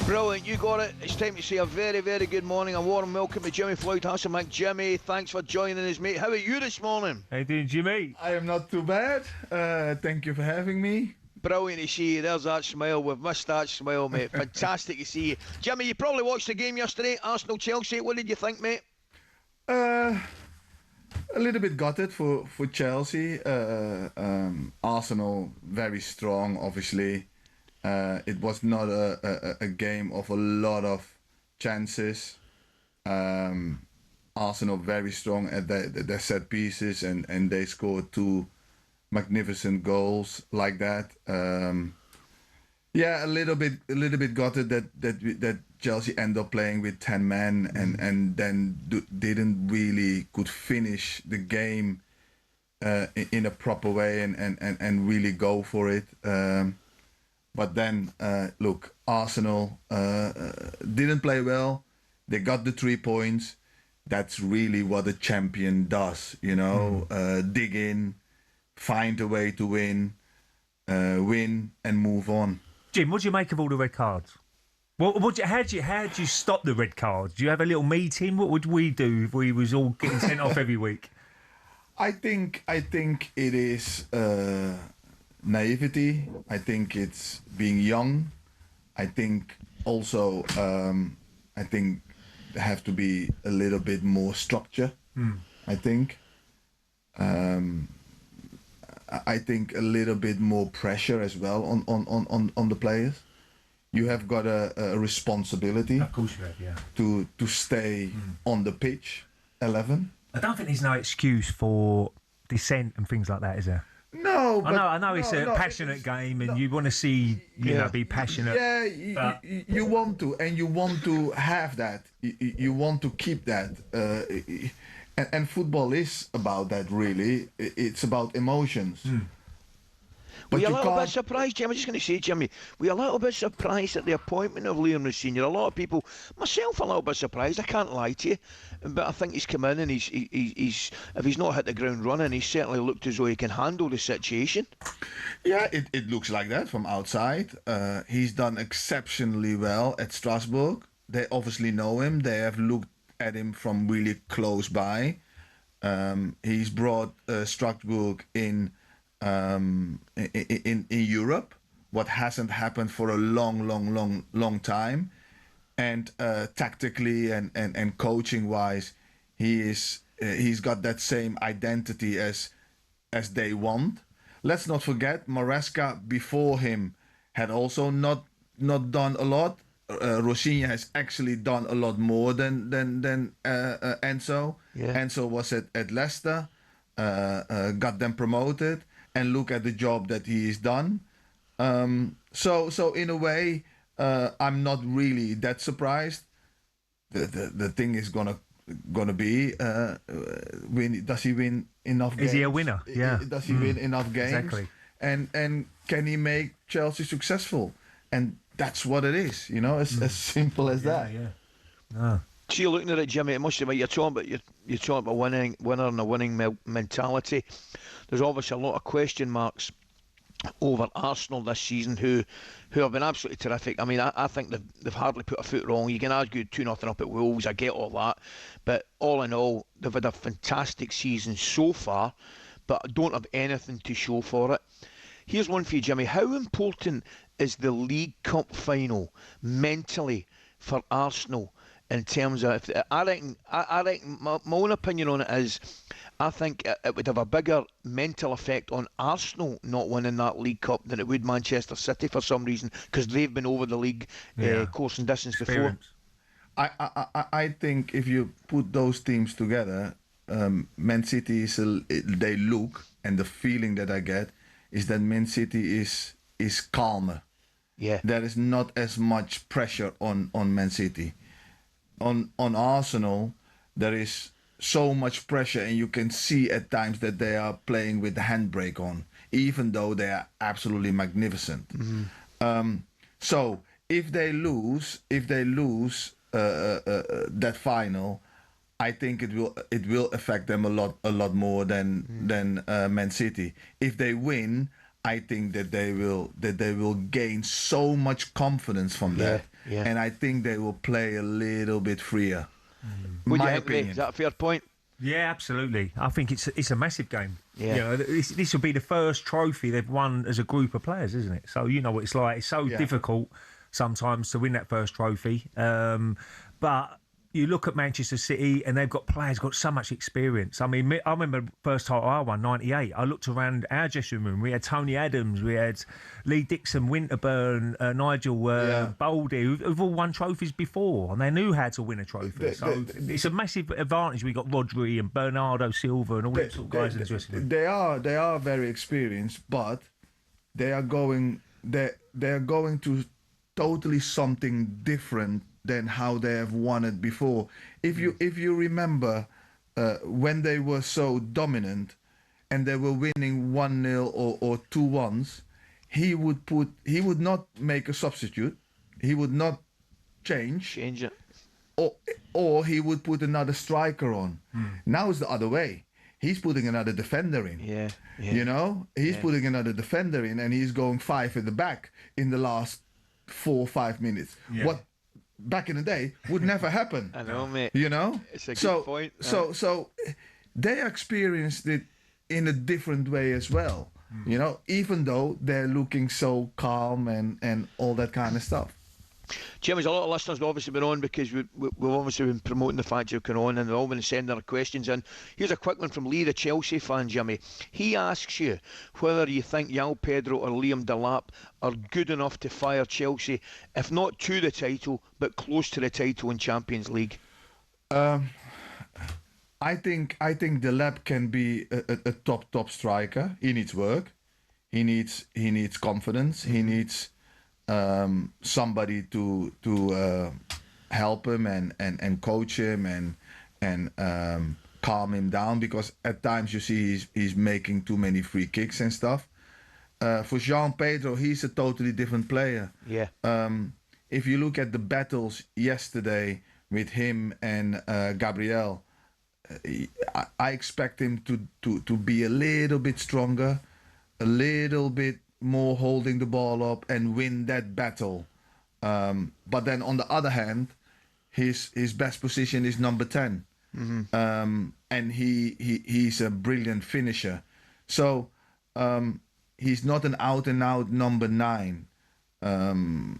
Brilliant, you got it. It's time to say a very, very good morning. A warm welcome to Jimmy Floyd Hasselbaink. Jimmy, thanks for joining us, mate. How are you this morning? How you doing, Jimmy? I am not too bad. Thank you for having me. Brilliant to see you. There's that smile. We've missed that smile, mate. Fantastic to see you. Jimmy, you probably watched the game yesterday, Arsenal-Chelsea. What did you think, mate? A little bit gutted for Chelsea. Arsenal, very strong, obviously. It was not a game of a lot of chances. Arsenal very strong at their set pieces, and they scored two magnificent goals like that. A little bit gutted that Chelsea end up playing with 10 men and then didn't really could finish the game in a proper way and really go for it. But then, look, Arsenal didn't play well. They got the 3 points. That's really what a champion does, you know. Dig in, find a way to win, win and move on. Jim, what do you make of all the red cards? How do you stop the red cards? Do you have a little meeting? What would we do if we was all getting sent off every week? I think it is naivety. I think it's being young. I think also I think there have to be a little bit more structure. I think I think a little bit more pressure as well on the players. You have got a responsibility. Of course you have, yeah. To stay on the pitch, 11. I don't think there's no excuse for dissent and things like that, is there? No, but I know it's a passionate game, and you want to see, you know, be passionate. Yeah, you want to, and you want to have that. You want to keep that. And football is about that, really. It's about emotions. Were you a little bit surprised, Jim? I'm just going to say, Jimmy, were you a little bit surprised at the appointment of Liam Senior? A lot of people, myself, a little bit surprised. I can't lie to you, but I think he's come in and he's if he's not hit the ground running, he's certainly looked as though he can handle the situation. Yeah, it looks like that from outside. He's done exceptionally well at Strasbourg. They obviously know him. They have looked at him from really close by. He's brought Strasbourg in Europe, what hasn't happened for a long time, and tactically and coaching wise, he's got that same identity as they want. Let's not forget Maresca before him had also not done a lot. Roshinha has actually done a lot more than Enzo. Yeah. Enzo was at Leicester, got them promoted. And look at the job that he has done. So in a way, I'm not really that surprised. The thing is gonna be does he win enough games? Is he a winner? Yeah. Does he win enough games? Exactly. And can he make Chelsea successful? And that's what it is. You know, as simple as that. Yeah. So you're looking at it, Jimmy. It must be you're talking about winner and a winning mentality. There's obviously a lot of question marks over Arsenal this season, who have been absolutely terrific. I mean, I think they've hardly put a foot wrong. You can argue 2-0 up at Wolves. I get all that, but all in all, they've had a fantastic season so far, but don't have anything to show for it. Here's one for you, Jimmy. How important is the League Cup final mentally for Arsenal? In terms of, I reckon my own opinion on it is, I think it would have a bigger mental effect on Arsenal not winning that League Cup than it would Manchester City for some reason, because they've been over the league course and distance before. I think if you put those teams together, Man City they look, and the feeling that I get is that Man City is calmer. Yeah, there is not as much pressure on Man City. On Arsenal, there is so much pressure, and you can see at times that they are playing with the handbrake on, even though they are absolutely magnificent. So if they lose that final, I think it will affect them a lot more than Man City. If they win, I think that they will gain so much confidence from that, and I think they will play a little bit freer. What do you My think, Ray? opinion. Is that a fair point? Yeah, absolutely. I think it's a massive game. Yeah. You know, this will be the first trophy they've won as a group of players, isn't it? So you know what it's like. It's so difficult sometimes to win that first trophy. But you look at Manchester City and they've got players got so much experience. I mean, I remember the first title I won, 98. I looked around our dressing room. We had Tony Adams, we had Lee Dixon, Winterburn, Nigel Boldy, who've all won trophies before, and they knew how to win a trophy. So it's a massive advantage. We got Rodri and Bernardo Silva and all these sort of guys in the dressing room. They are very experienced, but they are going to totally something different than how they have won it before. If you remember when they were so dominant and they were winning 1-0 or 2-1s, he would not make a substitute. He would not change it. Or he would put another striker on. Now it's the other way. He's putting another defender in. Yeah. You know, he's putting another defender in, and he's going 5 at the back in the last 4 or 5 minutes. Yeah. What back in the day would never happen. I know, mate. You know, It's a good point. So they experienced it in a different way as well. You know, even though they're looking so calm and all that kind of stuff. Jim, there's a lot of listeners have obviously been on because we've obviously been promoting the fact you've gone on, and they've all been sending their questions in. Here's a quick one from Lee, the Chelsea fan, Jimmy. He asks you whether you think João Pedro or Liam Delap are good enough to fire Chelsea, if not to the title, but close to the title in Champions League. I think Delap can be a top striker. He needs work. He needs confidence. He needs somebody to help him and coach him and calm him down, because at times you see he's making too many free kicks and stuff. For João Pedro, he's a totally different player. Yeah. If you look at the battles yesterday with him and Gabriel, I expect him to be a little bit stronger, a little bit more holding the ball up and win that battle. But then on the other hand, his best position is number 10. And he's a brilliant finisher. So he's not an out and out number 9. And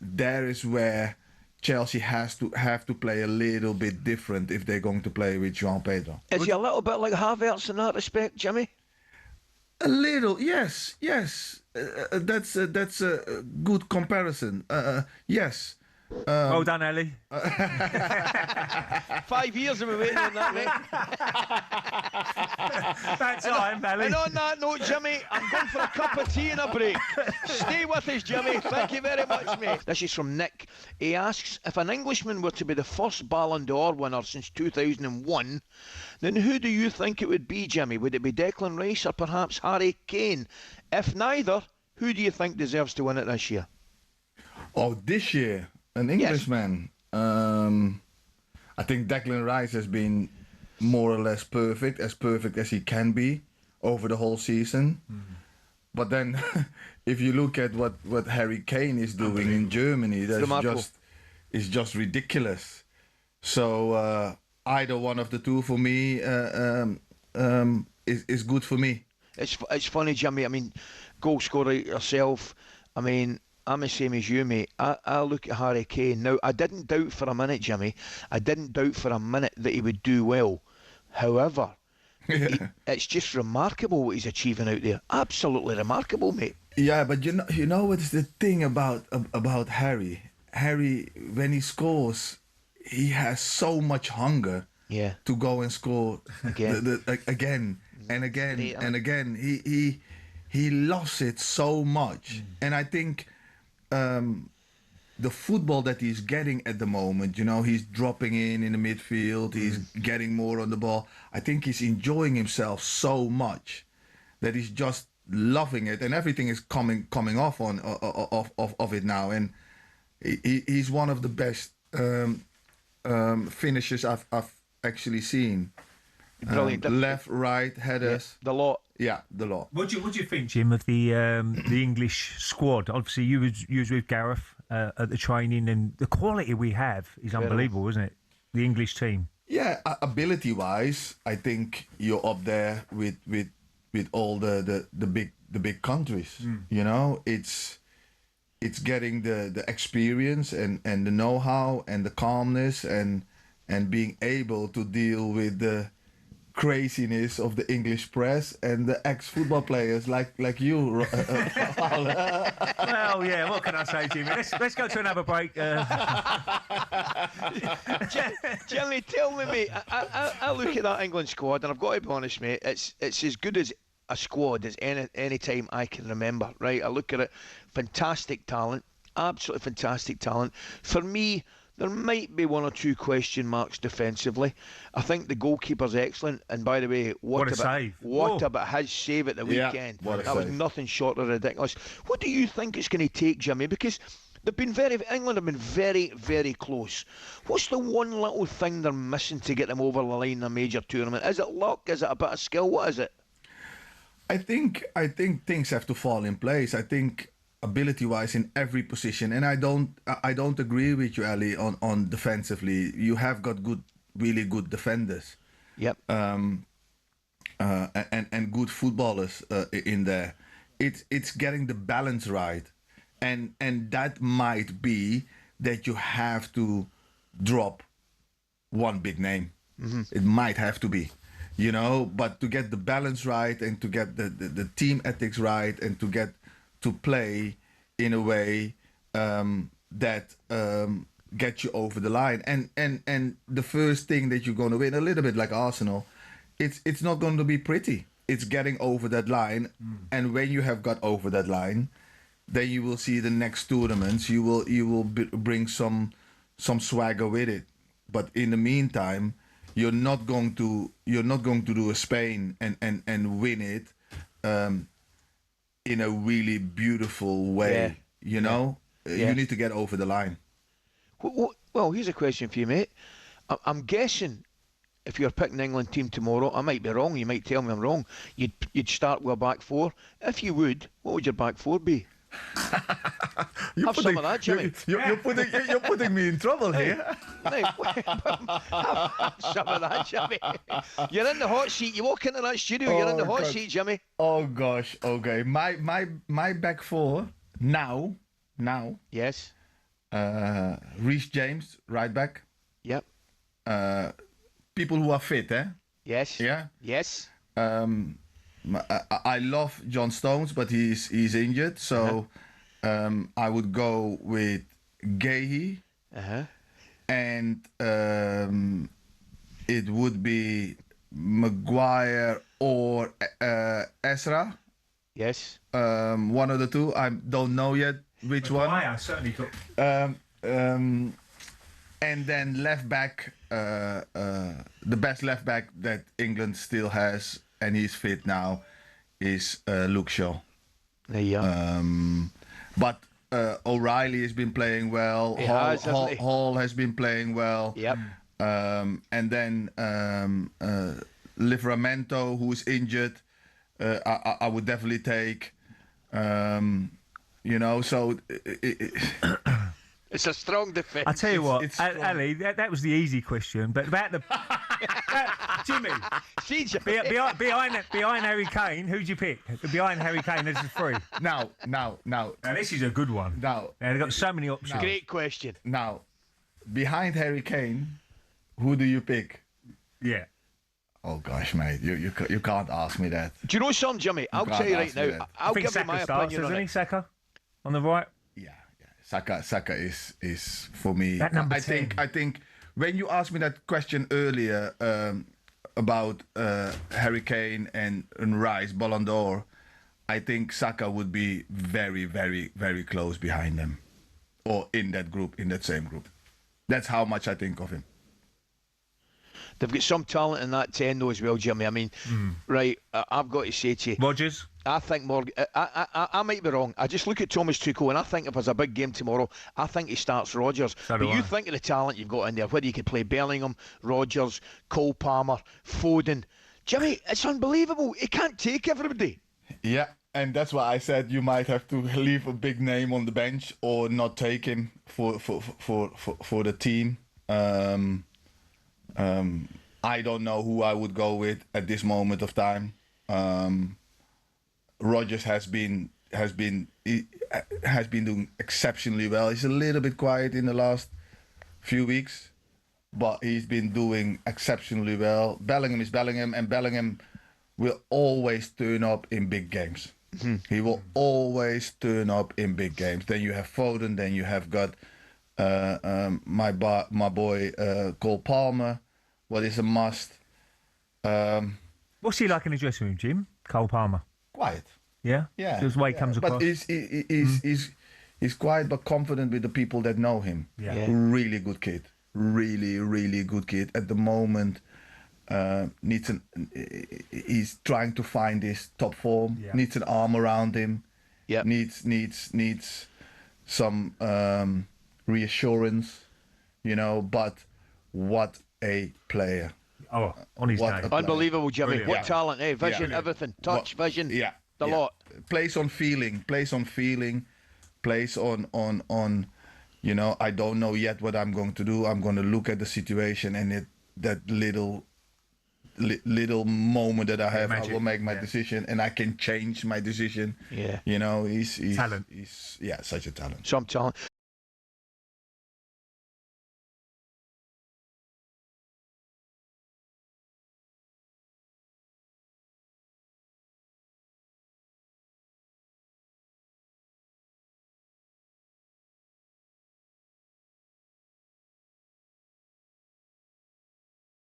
there is where Chelsea have to play a little bit different if they're going to play with João Pedro. Is he a little bit like Havertz in that respect, Jimmy? A little, yes. That's a good comparison. Yes. Well done, Ellie. 5 years have we waiting on that, mate. That time, Ellie. And on that note, Jimmy, I'm going for a cup of tea and a break. Stay with us, Jimmy. Thank you very much, mate. This is from Nick. He asks, if an Englishman were to be the first Ballon d'Or winner since 2001, then who do you think it would be, Jimmy? Would it be Declan Rice or perhaps Harry Kane? If neither, who do you think deserves to win it this year? Oh, this year? An Englishman. I think Declan Rice has been more or less perfect as he can be over the whole season. But then, if you look at what Harry Kane is doing in Germany, it's just ridiculous. So either one of the two for me is good for me. It's funny, Jimmy. I mean, goal scorer yourself. I mean, I'm the same as you, mate. I look at Harry Kane. Now, I didn't doubt for a minute, Jimmy. I didn't doubt for a minute that he would do well. However, it's just remarkable what he's achieving out there. Absolutely remarkable, mate. Yeah, but you know what is the thing about Harry? Harry, when he scores, he has so much hunger to go and score again and again and again. He loves it so much. And I think the football that he's getting at the moment, you know, he's dropping in the midfield, he's getting more on the ball. I think he's enjoying himself so much that he's just loving it, and everything is coming off of it now. And he's one of the best finishers I've actually seen Brilliant. Left, right, headers. The lot. Yeah, the lot. What do you think, Jim, of the English squad? Obviously, you was with Gareth at the training, and the quality we have is unbelievable, isn't it? The English team. Yeah, ability-wise, I think you're up there with all the big countries. You know, it's getting the experience and the know-how and the calmness and being able to deal with the craziness of the English press and the ex-football players like you. Well, yeah. What can I say, Jimmy? Let's go to another break. Jimmy, tell me, mate. I look at that England squad, and I've got to be honest, mate. It's as good as a squad as any time I can remember. Right? I look at it, fantastic talent, absolutely fantastic talent. For me, there might be one or two question marks defensively. I think the goalkeeper's excellent. And by the way, what a save. What about his save at the weekend? That was nothing short of ridiculous. What do you think it's going to take, Jimmy? Because England have been very, very close. What's the one little thing they're missing to get them over the line in a major tournament? Is it luck? Is it a bit of skill? What is it? I think things have to fall in place. I think ability-wise in every position, and I don't agree with you, Ali, on defensively. You have got really good defenders. Yep. And good footballers in there. It's getting the balance right, and that might be that you have to drop one big name. It might have to be, you know. But to get the balance right and to get the team ethics right and to get to play in a way that gets you over the line. And the first thing that you're going to win, a little bit like Arsenal, it's not going to be pretty. It's getting over that line. And when you have got over that line, then you will see the next tournaments. You will bring some swagger with it. But in the meantime, you're not going to do a Spain and win it in a really beautiful way. You know, you need to get over the line. Well, here's a question for you, mate. I'm guessing if you're picking the England team tomorrow, I might be wrong. You might tell me I'm wrong. You'd start with a back four. If you would, what would your back four be? Have some of that, Jimmy. You're putting me in trouble here. Have some of that, Jimmy. You're in the hot seat. You walk into that studio, you're in the hot seat, Jimmy. Oh gosh. Okay. My back four now. Yes. Reece James, right back. Yep. People who are fit, eh? Yes. Yeah. Yes. I love John Stones, but he's injured, so I would go with Gahey, and it would be Maguire or Ezra. Yes. One of the two. I don't know yet which Maguire, one. certainly got. And then left back, the best left back that England still has, and he's fit now, is Luke Shaw. But O'Reilly has been playing well. Hall has been playing well. Yep. And then Livramento, who is injured, I would definitely take. You know, so it's a strong defence. I tell you what, Ali, that was the easy question, but about the Jimmy, behind Harry Kane, who'd you pick? Behind Harry Kane, there's the three. Now, this is a good one. Now, they've got so many options. Great question. Now, behind Harry Kane, who do you pick? Yeah. Oh gosh, mate, you can't ask me that. Do you know something, Jimmy? I'll tell you right now. I'll give you my opinion on it. Saka on the right. Yeah. Saka is for me. That number 10. I think when you asked me that question earlier about Harry Kane and Rice, Ballon d'Or, I think Saka would be very, very, very close behind them, or in that group, in that same group. That's how much I think of him. They've got some talent in that 10 though as well, Jimmy. I mean, right, I've got to say to you, Rodgers? I think Morgan. I might be wrong. I just look at Thomas Tuchel and I think if there's a big game tomorrow, I think he starts Rodgers. So but do you I. think of the talent you've got in there, whether you could play Bellingham, Rodgers, Cole Palmer, Foden. Jimmy, it's unbelievable. He can't take everybody. Yeah, and that's why I said you might have to leave a big name on the bench or not take him for the team. I don't know who I would go with at this moment of time. Rodgers has been doing exceptionally well. He's a little bit quiet in the last few weeks, but he's been doing exceptionally well. Bellingham is Bellingham, and Bellingham will always turn up in big games. He will always turn up in big games. Then you have Foden. Then you have got my boy Cole Palmer. What is a must? What's he like in the dressing room, Jim? Cole Palmer. Quiet. Yeah? Yeah. Just the way he comes across. But he's quiet but confident with the people that know him. Yeah. Really good kid. Really good kid. At the moment, he's trying to find his top form. Yeah. Needs an arm around him. Yeah. Needs some reassurance, but what a player. Oh, on his What day. a- Unbelievable, Jimmy. Brilliant. What Yeah. talent, eh? Vision, Yeah. everything. Touch, vision. Yeah. The yeah. lot. Plays on feeling. Plays on, I don't know yet what I'm going to do. I'm going to look at the situation and that little moment that I have, magic. I will make my Yeah. decision and I can change my decision. Yeah. He's Talent. He's such a talent. Some talent.